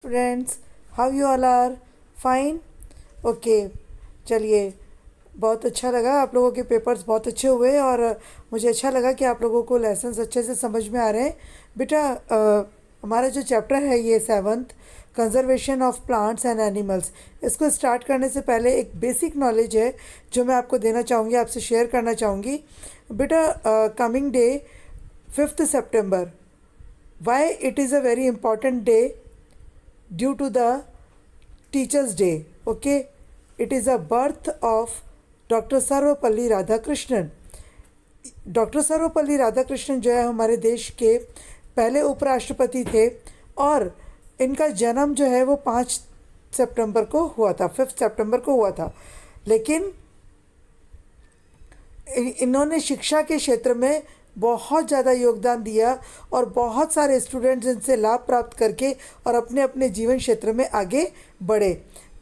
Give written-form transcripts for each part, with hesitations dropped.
Friends, how you all are? Fine. Okay. चलिए, बहुत अच्छा लगा। आप लोगों के पेपर्स बहुत अच्छे हुए और मुझे अच्छा लगा कि आप लोगों को लेसन्स अच्छे से समझ में आ रहे हैं। बेटा, हमारा जो चैप्टर है ये seventh, conservation of plants and animals, इसको स्टार्ट करने से पहले एक बेसिक नॉलेज है जो मैं आपको देना चाहूँगी, आपसे शेयर करना चाहूँगी। बेटा, coming day 5th September, why it is a very important day? due to the Teachers' Day. Okay, it is a birth of Dr. Sarvapalli Radhakrishnan. Doctor Sarvepalli Radhakrishnan जो है हमारे देश के पहले उपराष्ट्रपति थे और इनका जन्म जो है वो 5 सितंबर को हुआ था, 5 सितंबर को हुआ था। लेकिन इन्होंने शिक्षा के क्षेत्र में बहुत ज़्यादा योगदान दिया और बहुत सारे स्टूडेंट्स इनसे लाभ प्राप्त करके और अपने अपने जीवन क्षेत्र में आगे बढ़े।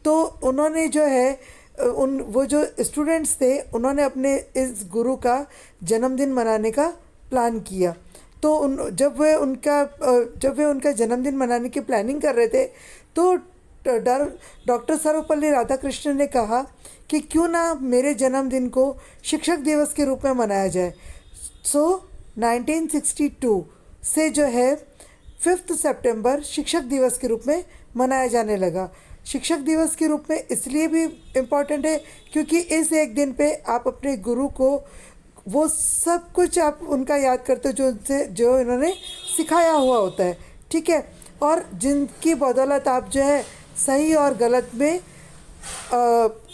तो उन्होंने जो है वो जो स्टूडेंट्स थे उन्होंने अपने इस गुरु का जन्मदिन मनाने का प्लान किया। तो जब वे उनका जन्मदिन मनाने की प्लानिंग कर रहे थे तो डॉक्टर सर्वपल्ली राधाकृष्णन ने कहा कि क्यों ना मेरे जन्मदिन को शिक्षक दिवस के रूप में मनाया जाए। सो 1962 से जो है 5 सितंबर शिक्षक दिवस के रूप में मनाया जाने लगा। शिक्षक दिवस के रूप में इसलिए भी इम्पॉर्टेंट है क्योंकि इस एक दिन पे आप अपने गुरु को वो सब कुछ आप उनका याद करते हो जो इन्होंने सिखाया हुआ होता है, ठीक है, और जिनकी बदौलत आप जो है सही और गलत में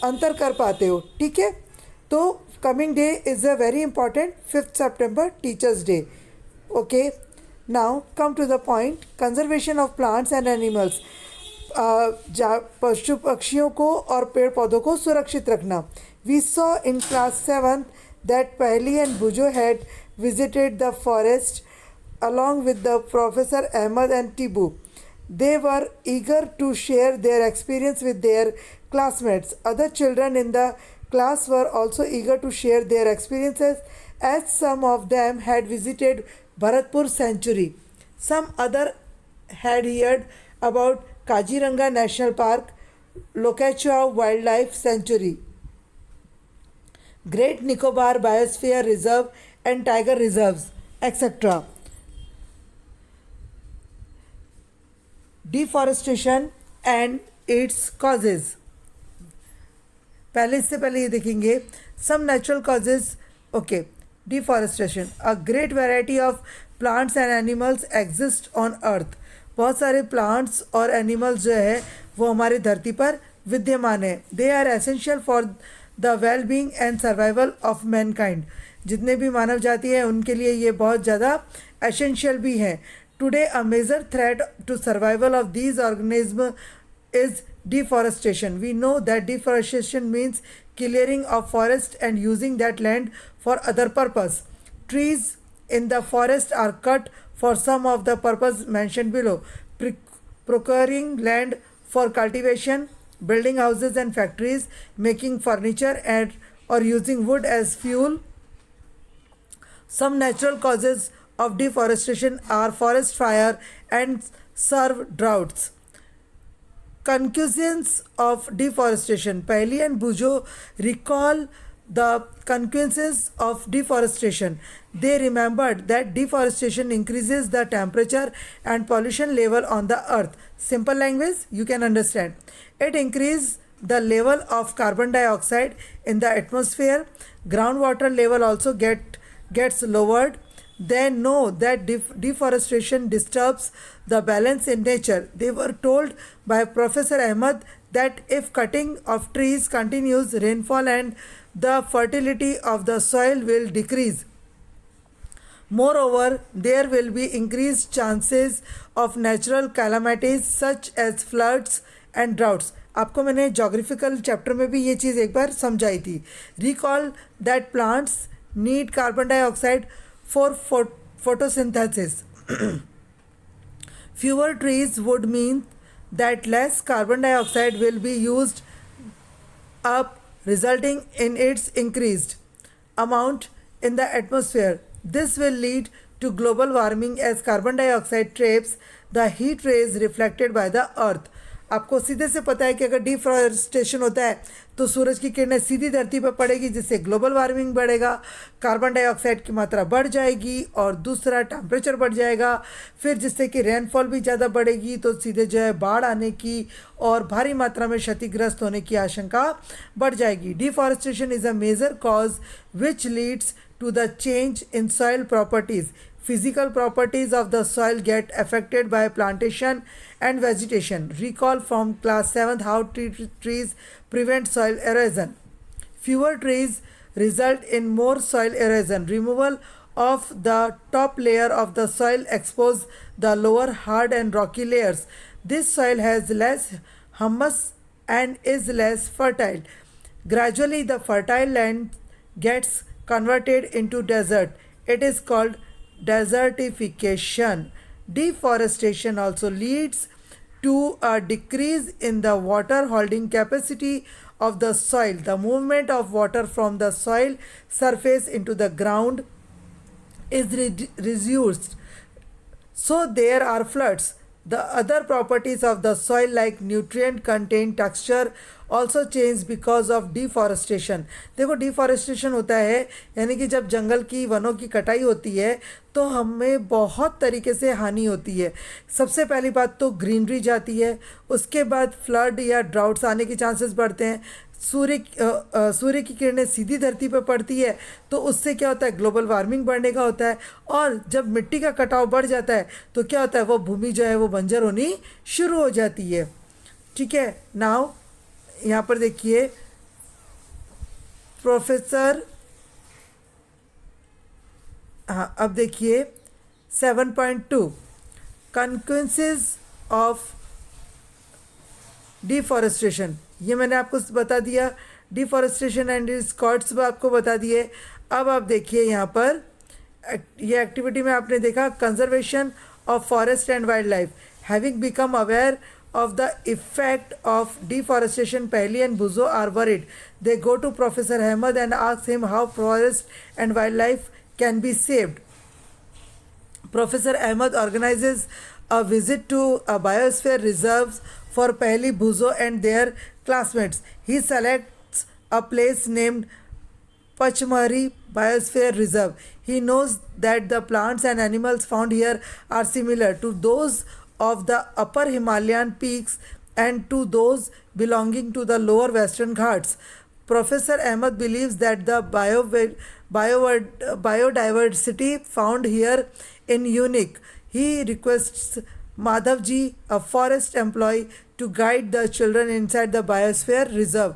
अंतर कर पाते हो, ठीक है। तो coming day is a very important 5th September Teachers' Day. Okay, now come to the point. Conservation of plants and animals. पशु पक्षियों को और पेड़ पौधों को सुरक्षित रखना। We saw in class 7th that Paheli and Bujo had visited the forest along with the Professor Ahmad and Tibu. They were eager to share their experience with their classmates. Other children in the class were also eager to share their experiences as some of them had visited Bharatpur Sanctuary. Some other had heard about Kaziranga National Park, Lokachua Wildlife Sanctuary, Great Nicobar Biosphere Reserve and Tiger Reserves, etc. Deforestation and its causes. इससे पहले ये देखेंगे some natural causes. Okay, deforestation. A great variety of plants and animals exist on earth. बहुत सारे plants और animals जो है वो हमारे धरती पर विद्यमान है। They are essential for the well being and survival of mankind. जितने भी मानव जाति है उनके लिए ये बहुत ज़्यादा एसेंशियल भी हैं। Today a major threat to survival of these organism is deforestation. We know that deforestation means clearing of forest and using that land for other purpose. Trees in the forest are cut for some of the purpose mentioned below. Procuring land for cultivation, building houses and factories, making furniture and or using wood as fuel. Some natural causes of deforestation are forest fire and severe droughts. Consequences of deforestation. Paheli and Bujo recall the consequences of deforestation. They remembered that deforestation increases the temperature and pollution level on the earth. Simple language you can understand. It increases the level of carbon dioxide in the atmosphere. Groundwater level also gets lowered. They know that deforestation disturbs the balance in nature. They were told by Professor Ahmad that if cutting of trees continues, rainfall and the fertility of the soil will decrease. Moreover, there will be increased chances of natural calamities such as floods and droughts. आपको मैंने geographical chapter में भी ये चीज़ एक बार समझाई थी। Recall that plants need carbon dioxide for photosynthesis. Fewer trees would mean that less carbon dioxide will be used up, resulting in its increased amount in the atmosphere. This will lead to global warming as carbon dioxide traps the heat rays reflected by the earth. आपको सीधे से पता है कि अगर deforestation होता है तो सूरज की किरणें सीधी धरती पर पड़ेगी, जिससे ग्लोबल वार्मिंग बढ़ेगा, कार्बन डाइऑक्साइड की मात्रा बढ़ जाएगी, और दूसरा टेम्परेचर बढ़ जाएगा, फिर जिससे कि रेनफॉल भी ज़्यादा बढ़ेगी, तो सीधे जो है बाढ़ आने की और भारी मात्रा में क्षतिग्रस्त होने की आशंका बढ़ जाएगी। Deforestation is a major cause which leads to the change in soil properties. Physical properties of the soil get affected by plantation and vegetation. Recall from class 7th how trees prevent soil erosion. Fewer trees result in more soil erosion. Removal of the top layer of the soil exposes the lower hard and rocky layers. This soil has less humus and is less fertile. Gradually, the fertile land gets converted into desert. It is called desertification. Deforestation also leads to a decrease in the water holding capacity of the soil. The movement of water from the soil surface into the ground is reduced, so there are floods. The other properties of the soil like nutrient content, texture also change because of deforestation. देखो deforestation होता है यानी कि जब जंगल की वनों की कटाई होती है तो हमें बहुत तरीके से हानि होती है। सबसे पहली बात तो ग्रीनरी जाती है, उसके बाद फ्लड या ड्राउट्स आने के चांसेस बढ़ते हैं, सूर्य की किरणें सीधी धरती पर पड़ती है तो उससे क्या होता है, ग्लोबल वार्मिंग बढ़ने का होता है, और जब मिट्टी का कटाव बढ़ जाता है तो क्या होता है, वो भूमि जो है वो बंजर होनी शुरू हो जाती है। ठीक है, नाउ यहाँ पर देखिए प्रोफेसर, हाँ अब देखिए 7.2 कॉन्सिक्वेंसेस ऑफ डिफॉरेस्टेशन। ये मैंने आपको बता दिया, डिफॉरेस्टेशन एंड इट्स कॉज्स आपको बता दिए। अब आप देखिए यहाँ पर ये एक्टिविटी में आपने देखा conservation of forest and wildlife. Having become aware of the effect of deforestation, Paheli and Boojho are worried. They go to professor Ahmed and ask him how forest and wildlife can be saved. Professor Ahmed organizes a visit to a biosphere reserve for Paheli Bhuzo and their classmates. He selects a place named Pachmari Biosphere Reserve. He knows that the plants and animals found here are similar to those of the upper Himalayan peaks and to those belonging to the lower Western Ghats. Professor Ahmed believes that the biodiversity found here is unique. He requests Madhavji, a forest employee, to guide the children inside the biosphere reserve.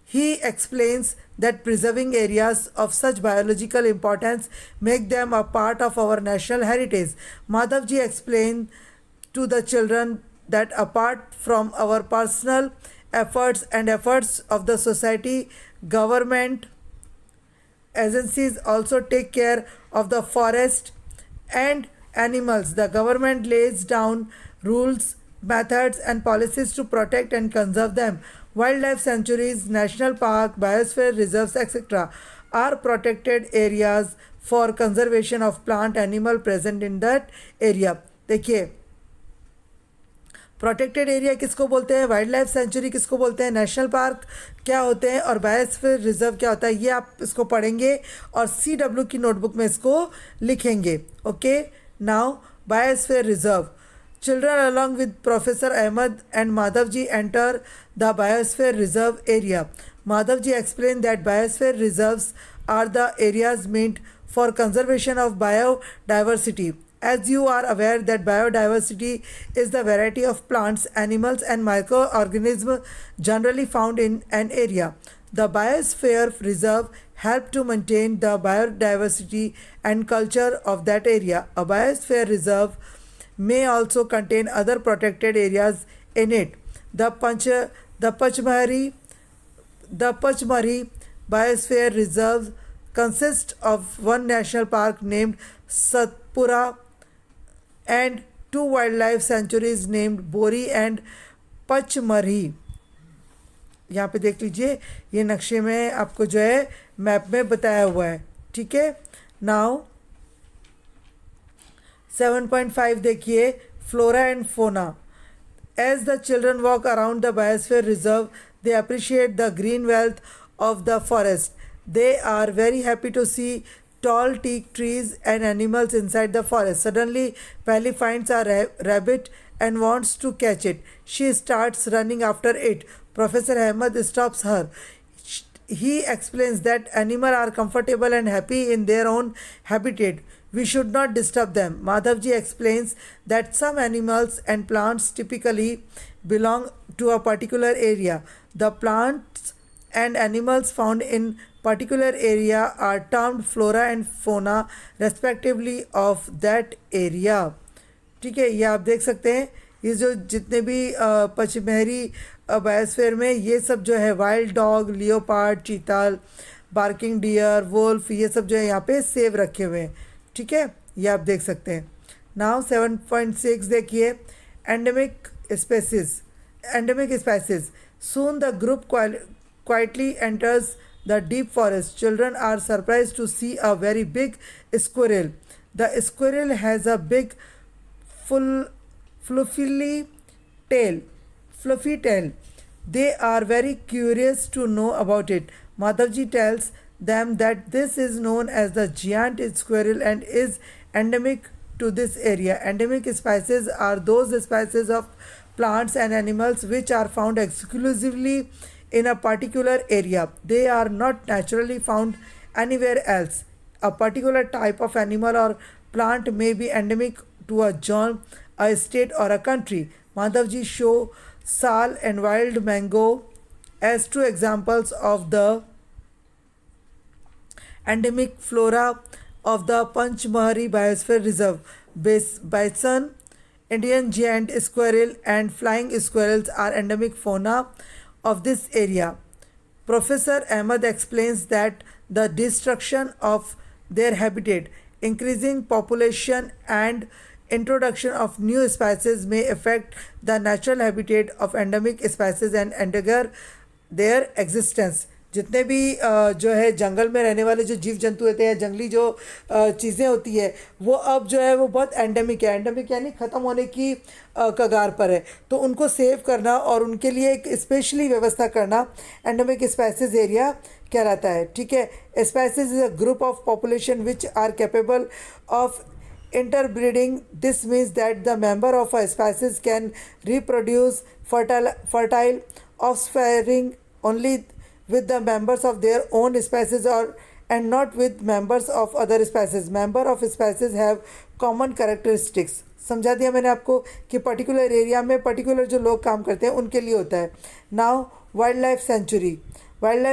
He explains that preserving areas of such biological importance make them a part of our national heritage. Madhavji explained to the children that apart from our personal efforts and efforts of the society, government agencies also take care of the forest and animals. The government lays down rules, methods and policies to protect and conserve them. Wildlife sanctuaries, national park, biosphere reserves, etc. are protected areas for conservation of plant animal present in that area. देखिए protected area किसको बोलते हैं, wild life sanctuary किसको बोलते हैं, national park क्या होते हैं और बायोस्फीयर रिजर्व क्या होता है, ये आप इसको पढ़ेंगे और CW की नोटबुक में इसको लिखेंगे। Okay, now biosphere reserve. Children along with Professor Ahmed and Madhavji enter the Biosphere Reserve area. Madhavji explained that biosphere reserves are the areas meant for conservation of biodiversity. As you are aware that biodiversity is the variety of plants, animals and microorganisms generally found in an area. The Biosphere Reserve help to maintain the biodiversity and culture of that area. A Biosphere Reserve may also contain other protected areas in it. The Pachmari Biosphere Reserve consists of one national park named Satpura and two wildlife sanctuaries named Bori and Pachmari. यहाँ पे देख लीजिए, ये नक्शे में आपको जो है मैप में बताया हुआ है। ठीक है, नाउ 7.5 देखिए, flora and fauna. As the children walk around the biosphere reserve, they appreciate the green wealth of the forest. They are very happy to see tall teak trees and animals inside the forest. Suddenly, Pally finds a rabbit and wants to catch it. She starts running after it. Professor Ahmed stops her. He explains that animals are comfortable and happy in their own habitat. We should not disturb them. Madhavji explains that some animals and plants typically belong to a particular area. The plants and animals found in particular area are termed flora and fauna respectively of that area. ठीक है, ये आप देख सकते हैं. ये जो जितने भी पचमहरी बायोस्फीयर में ये सब जो है, wild dog, leopard, chital, barking deer, wolf, ये सब जो है यहाँ पे सेव रखे हुए हैं. ठीक है, ये आप देख सकते हैं. नाउ 7.6 देखिए, endemic species. Soon the group quietly enters the deep forest. Children are surprised to see a very big squirrel. The squirrel has a big fluffy tail. They are very curious to know about it. Madhavji tells them that this is known as the giant squirrel and is endemic to this area. Endemic species are those species of plants and animals which are found exclusively in a particular area. They are not naturally found anywhere else. A particular type of animal or plant may be endemic to a zone, a state, or a country. Madhavji show sal and wild mango as two examples of the endemic flora of the Panchmahari Biosphere Reserve. Bison, Indian giant squirrel, and flying squirrels are endemic fauna of this area. Professor Ahmed explains that the destruction of their habitat, increasing population, and introduction of new species may affect the natural habitat of endemic species and endanger their existence. जितने भी जो है जंगल में रहने वाले जो जीव जंतु होते हैं, जंगली जो चीज़ें होती है, वो अब जो है वो बहुत एंडेमिक है. एंडेमिक यानी ख़त्म होने की कगार पर है. तो उनको सेव करना और उनके लिए एक स्पेशली व्यवस्था करना एंडेमिक स्पेसीज एरिया कहलाता है. ठीक है, species is a group of population which are capable of interbreeding. This means that the member of a species can reproduce fertile offspring only with the members of their own species and not with members of other species. Member of species have common characteristics. समझा दिया मैंने आपको कि particular area में particular जो लोग काम करते हैं उनके लिए होता है. Now wild life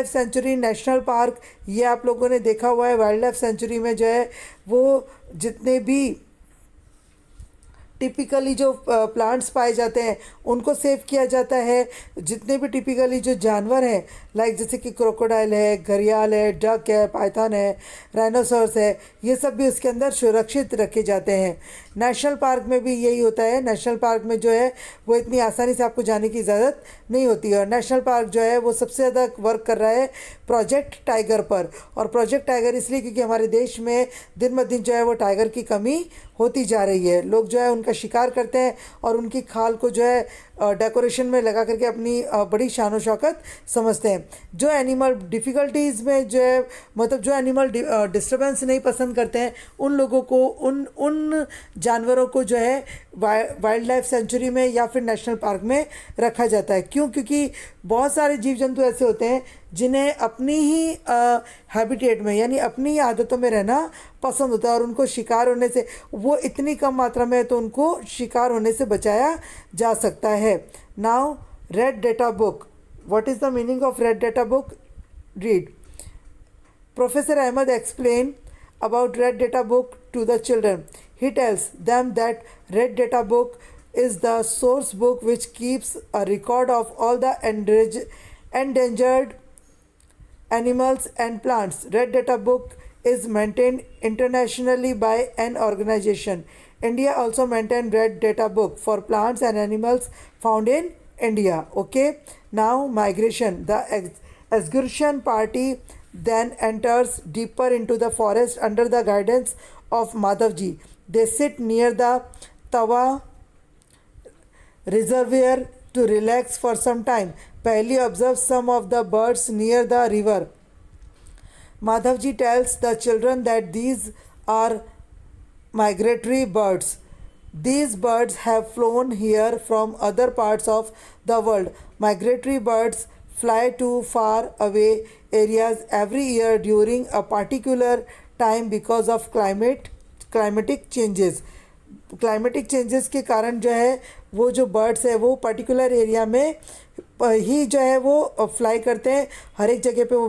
sanctuary national park, ये आप लोगों ने देखा हुआ है. वाइल्ड लाइफ सेंचुरी में जो है वो जितने भी टिपिकली जो प्लांट्स पाए जाते हैं उनको सेव किया जाता है. जितने भी टिपिकली जो जानवर हैं, लाइक जैसे कि क्रोकोडाइल है, घड़ियाल है, डक है, पाइथन है, राइनोसॉर्स है, ये सब भी उसके अंदर सुरक्षित रखे जाते हैं. नेशनल पार्क में भी यही होता है. नेशनल पार्क में जो है वो इतनी आसानी से आपको जाने की इजाज़त नहीं होती है. और नेशनल पार्क जो है वो सबसे ज़्यादा वर्क कर रहा है प्रोजेक्ट टाइगर पर. और प्रोजेक्ट टाइगर इसलिए क्योंकि हमारे देश में दिन ब दिन जो है वो टाइगर की कमी होती जा रही है. लोग जो है उनका शिकार करते हैं और उनकी खाल को जो है डेकोरेशन में लगा करके अपनी बड़ी शान शौकत समझते हैं. जो एनिमल डिफ़िकल्टीज़ में जो है मतलब जो एनिमल डिस्टर्बेंस नहीं पसंद करते हैं उन लोगों को उन जानवरों को जो है वाइल्ड लाइफ सेंचुरी में या फिर नेशनल पार्क में रखा जाता है. क्यों? क्योंकि बहुत सारे जीव जंतु ऐसे होते हैं जिन्हें अपनी ही हैबिटेट में यानी अपनी ही आदतों में रहना पसंद होता है और उनको शिकार होने से, वो इतनी कम मात्रा में है तो उनको शिकार होने से बचाया जा सकता है. Now red data book. What is the meaning of red data book? Read. Professor Ahmed explained about Red Data Book to the children. He tells them that Red Data Book is the source book which keeps a record of all the endangered animals and plants. Red Data Book is maintained internationally by an organization. India also maintains Red Data Book for plants and animals found in India. Okay. Now migration. The excursion party then enters deeper into the forest under the guidance of Madhavji. They sit near the tawa reservoir to relax for some time. Paheli observes some of the birds near the river. Madhavji tells the children that these are migratory birds. These birds have flown here from other parts of the world. Migratory birds fly to far away areas every year during a particular time because of climatic changes. Climatic changes के कारण जो है वो जो birds है वो particular area में ही जो है वो फ्लाई करते हैं, हर एक जगह पे वो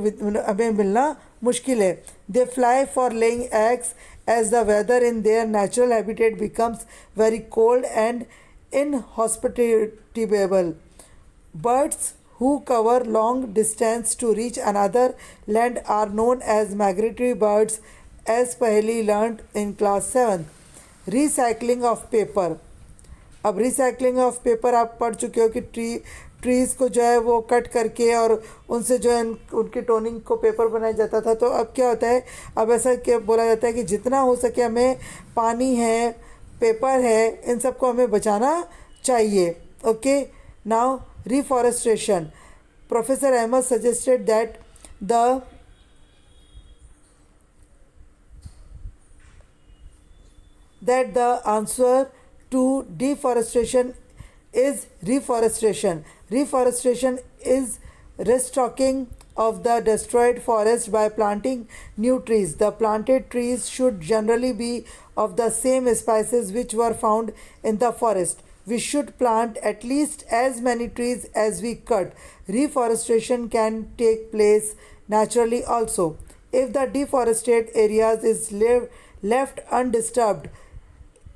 हमें मिलना मुश्किल है. They fly for laying eggs as the weather in their natural habitat becomes very cold and inhospitable. Birds who cover long distance to reach another land are known as migratory birds, as Paheli learned in class 7. Recycling of paper. अब recycling of paper आप पढ़ चुके हो कि trees को जो है वो कट करके और उनसे जो है उनकी टोनिंग को पेपर बनाया जाता था. तो अब क्या होता है, अब ऐसा क्या बोला जाता है कि जितना हो सके हमें पानी है, पेपर है, इन सब को हमें बचाना चाहिए. Okay, now reforestation. Professor Ahmed suggested that the answer to deforestation is reforestation. Reforestation is restocking of the destroyed forest by planting new trees. The planted trees should generally be of the same species which were found in the forest. We should plant at least as many trees as we cut. Reforestation can take place naturally also. If the deforested areas is left undisturbed,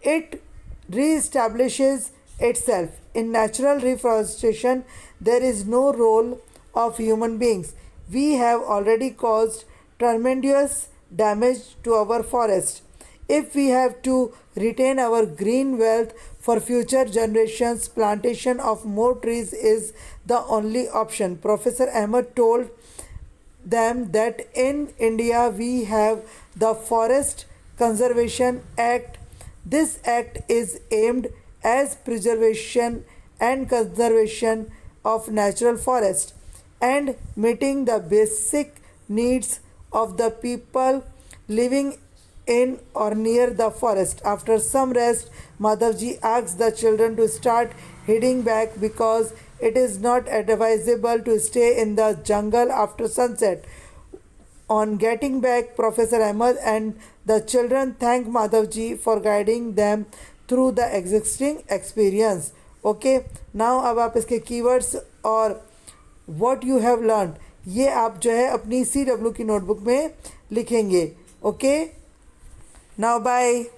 it reestablishes itself. In natural reforestation, there is no role of human beings. We have already caused tremendous damage to our forest. If we have to retain our green wealth for future generations, plantation of more trees is the only option. Professor Ahmed told them that in India we have the Forest Conservation Act. This act is aimed at preservation and conservation of natural forest and meeting the basic needs of the people living in or near the forest. After some rest, Madhavji asked the children to start heading back because it is not advisable to stay in the jungle after sunset. On getting back, Professor Ahmed and the children thanked Madhavji for guiding them through the existing experience. Okay, now अब आप इसके keywords और what you have learned ये आप जो है अपनी CW की नोटबुक में लिखेंगे. Okay, now bye.